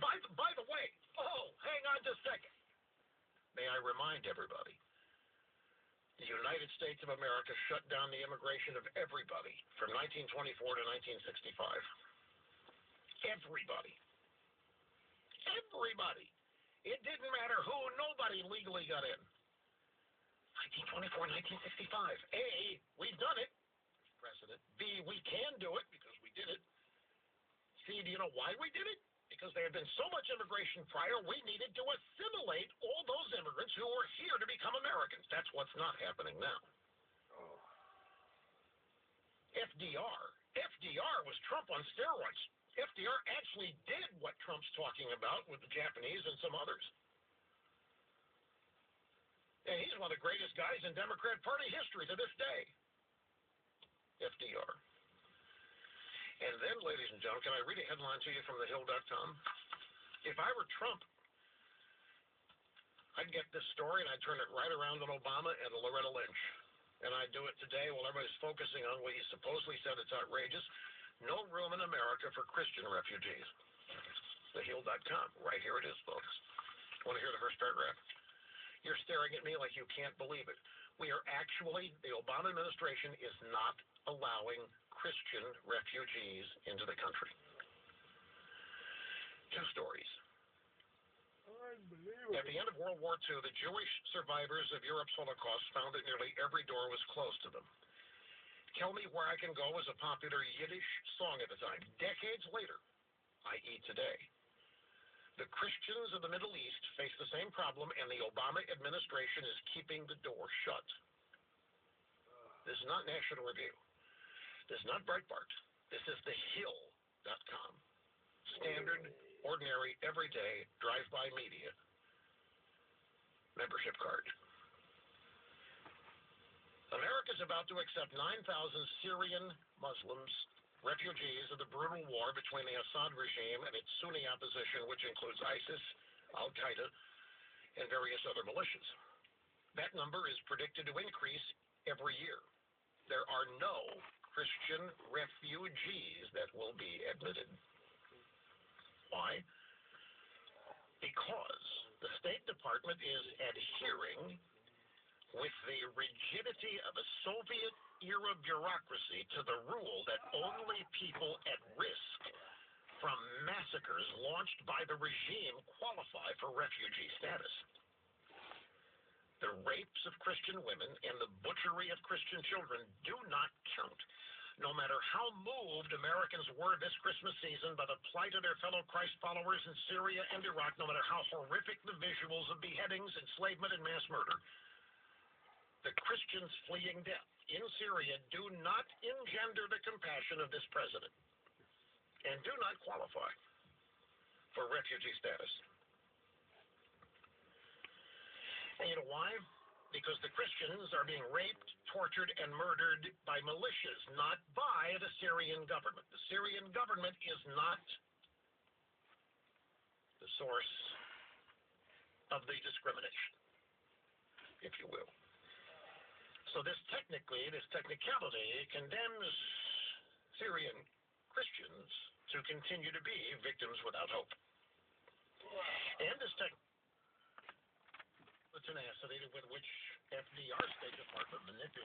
By the way, hang on just a second. May I remind everybody, the United States of America shut down the immigration of everybody from 1924 to 1965. Everybody. Everybody. It didn't matter who, nobody legally got in. 1924, 1965. A, we've done it. There's precedent. B, we can do it because we did it. C, do you know why we did it? Because there had been so much immigration prior, we needed to assimilate all those immigrants who were here to become Americans. That's what's not happening now. FDR was Trump on steroids. FDR actually did what Trump's talking about with the Japanese and some others. And he's one of the greatest guys in Democrat Party history to this day. FDR. And then, ladies and gentlemen, can I read a headline to you from thehill.com? If I were Trump, I'd get this story and I'd turn it right around on Obama and Loretta Lynch. And I'd do it today while everybody's focusing on what he supposedly said it's outrageous. No room in America for Christian refugees. Thehill.com. Right here it is, folks. Want to hear the first paragraph? You're staring at me like you can't believe it. We are actually, the Obama administration is not allowing Christian refugees into the country. Two stories. At the end of World War II, the Jewish survivors of Europe's Holocaust found that nearly every door was closed to them. Tell Me Where I Can Go was a popular Yiddish song at the time. Decades later, i.e. today, the Christians of the Middle East face the same problem, and the Obama administration is keeping the door shut. This is not National Review. This is not Breitbart. This is thehill.com. Standard, ordinary, everyday, drive-by media membership card. America is about to accept 9,000 Syrian Muslims, refugees of the brutal war between the Assad regime and its Sunni opposition, which includes ISIS, Al-Qaeda, and various other militias. That number is predicted to increase every year. There are no Christian refugees that will be admitted. Why? Because the State Department is adhering with the rigidity of a Soviet-era bureaucracy to the rule that only people at risk from massacres launched by the regime qualify for refugee status. The rapes of Christian women and the butchery of Christian children do not count. No matter how moved Americans were this Christmas season by the plight of their fellow Christ followers in Syria and Iraq, no matter how horrific the visuals of beheadings, enslavement, and mass murder, the Christians fleeing death in Syria do not engender the compassion of this president and do not qualify for refugee status. And you know why? Because the Christians are being raped, tortured, and murdered by militias, not by the Syrian government. The Syrian government is not the source of the discrimination, if you will. So this technicality condemns Syrian Christians to continue to be victims without hope. And this the tenacity with which FDR State Department manipulates